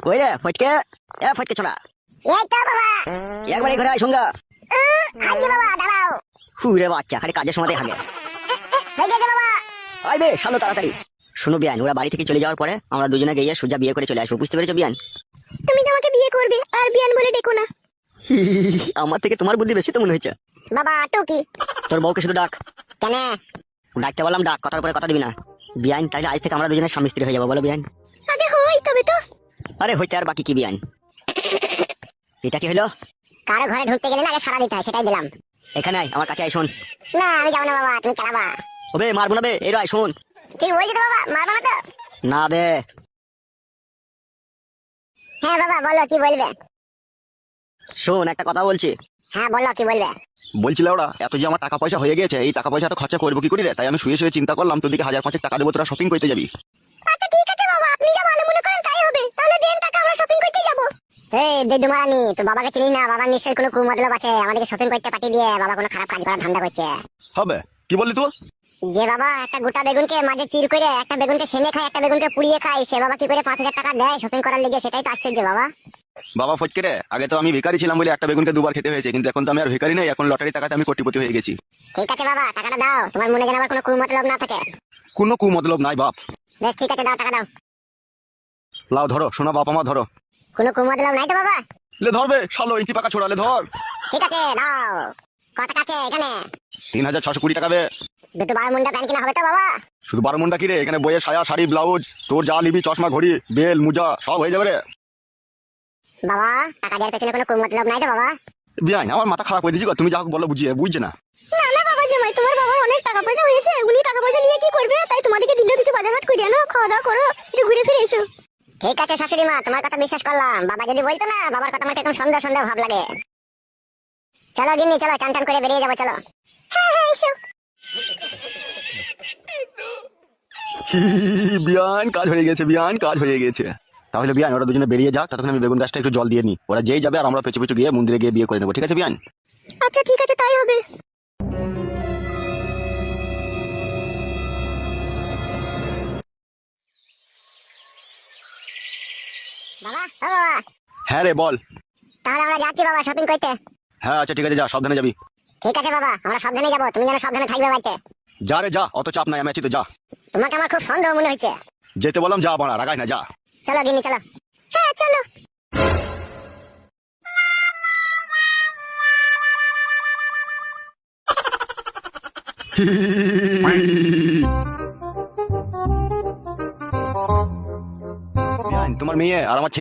কই রে ফটকে? ফটকে ছোড়া, এই তো বাবা। একবার এই ঘরে আয় সঙ্গা। হাজি বাবা দাঁড়াও। হুরে বাচ্চা, খালি কাজের সময় হাগে। হয়ে গেছে বাবা। আইবে সামনে তাড়াতাড়ি। শোনো বিয়ান, ওরা বাড়ি থেকে চলে যাওয়ার পরে আমরা দুজনে গিয়ে সোজা বিয়ে করে চলে আসবো, বুঝতে পেরেছো বিয়ান? তুমি তো আমাকে বিয়ে করবে আর বিয়ান বলে ডেকো না। আমার থেকে তোমার বুদ্ধি বেশি তো মনে হয়েছে। বাবা টুকি। তোর বউকে শুধু ডাক। কেন? ডাকতে বললাম ডাক, কথার উপরে কথা দিবি না। বিয়ান, তাহলে আজ থেকে আমরা দুজনে স্বামী স্ত্রী হয়ে যাবো, বলো বিয়ান? আগে হই তবে তো। আরে হইতে আর বাকি কি বিয়ান? এটা কি হলো? কারো ঘরে ঢুকতে গেলে না আগে সারা দিতে হয়, সেটাই দিলাম। এখানে আয়, আমার কাছে আয়, শোন। না আমি যাবো না বাবা, তুমি চালাবা। ওবে মারবো না বে, এর আয় শোন। ঠিক বলছি তো বাবা, মারবো না তো? না বে। হ্যাঁ বাবা বলো, কি বলবে? শোন, একটা কথা বলছি। হ্যাঁ বলো, কি বলবে? বলছিল ওরা এত যে আমার টাকা পয়সা হয়ে গেছে, এই টাকা পয়সা তো খরচা করবো কি করে রে? তাই আমি শুয়ে শুয়ে চিন্তা করলাম তোদিকে 1,000-5,000 টাকা দেবো, তোরা শপিং করতে যাবি। আচ্ছা ঠিক আছে বাবা, আপনি যা ভালো মনে করেন তাই হবে। তাহলে দেন টাকা, আমরা শপিং করতে যাবো। এই দেদুমারানি, তুই বাবাকে চিনিস না? বাবার নিশ্চয়ই কোনো কুমতলব আছে, আমাদেরকে শপিং করতে পাঠিয়ে দিয়ে বাবা কোনো খারাপ কাজ করার ধান্দা করছে। হবে কি বললি তুই? যে বাবা একটা গোটা বেগুনকে মাঝে চির করে একটা বেগুনকে সেনে খায়, একটা বেগুনকে পুড়িয়ে খায়, সে বাবা কি করে 5,000 টাকা দেয় শপিং করার লেগে? সেটাই তো আশ্চর্য বাবা। বাবা ফটকে রে, আগে তো আমি ভিখারি ছিলাম বলে একটা বেগুনকে দুবার খেতে হয়েছে, কিন্তু এখন তো আমি আর ভিখারি নেই, এখন লটারি টাকাতে আমি কোটিপতি হয়ে গেছি। ঠিক আছে বাবা, টাকাটা দাও, তোমার মনে যেন আবার কোনো কুমতলব না থাকে। কোনো কুমতলব নাই বাপ। বেশ ঠিক আছে, দাও টাকা দাও। লাও ধরো, শোনা বাপ আমার ধরো। কোনো কুমতলব নাই তো বাবা? লে ধরবে শালো, ইঞ্চি পাকা ছোড়ালে ধর। ঠিক আছে দাও। কত টাকা আছে এখানে? 3,620 টাকা বে। দুটো 12 মুন্ডা প্যান্ট কিনা হবে তো বাবা? শুধু 12 মুন্ডা কি রে, এখানে বইয়ের সায়া শাড়ি ব্লাউজ তোর যা নিবি, চশমা ঘড়ি বেল মুজা সব হয়ে যাবে রে। বাবা টাকা দেওয়ার পেছনে কোনো কুমতলব নাই তো বাবা? বিয়াই আমার মাথা খারাপ করে দিয়েছি গো, তুমি যা হোক বলো বুঝিয়ে, বুঝছে না। না না বাবা জামাই, তোমার বাবার অনেক টাকা পয়সা হয়েছে, উনি টাকা পয়সা নিয়ে কি করবে? তাই তোমাদেরকে দিলেও কিছু বাজারঘাট করে আনো, খাওয়া দাওয়া করো, একটু ঘুরে ফিরে এসো। ঠিক আছে শাশুড়ি মা, তোমার কথা বিশ্বাস করলাম। বাবা যদি বলতো না, বাবার কথা আমার এখন সন্দেহ সন্দেহ ভাব লাগে। চলো গিন্নি, চলো চান টান করে বেরিয়ে যাবো, চলো। হ্যাঁ হ্যাঁ এসো। বিয়ান কাজ হয়ে গেছে, বিয়ান কাজ হয়ে গেছে। তাহলে বিয়ান ওরা দুজনে বেরিয়ে যাক, ততক্ষণ আমি বেগুন গাছটা একটু জল দিয়ে নি, ওরা যেই যাবে আর আমরা পেছু পেছু গিয়ে মন্দিরে গিয়ে বিয়ে করে নেবো, ঠিক আছে বিয়ান? আচ্ছা ঠিক আছে, তাই হবে। বাবা ও বাবা। হ্যাঁ রে বল। তাহলে আমরা যাচ্ছি বাবা শপিং করতে। হ্যাঁ আচ্ছা ঠিক আছে, যা সাবধানে যাবি। ঠিক আছে বাবা, আমরা সাবধানে যাবো, তুমি যেন সাবধানে থাকবে বাড়িতে। যা রে যা, অত চাপ নাই, আমি আছি তো, যা। তোমাকে আমার খুব সন্দেহ মনে হচ্ছে। যেতে বললাম যা, বাড়া রাগাই না, যা। চলো গিন্নি চলো। হ্যাঁ চলো। বিয়ান, তোমার মেয়ে আর আমার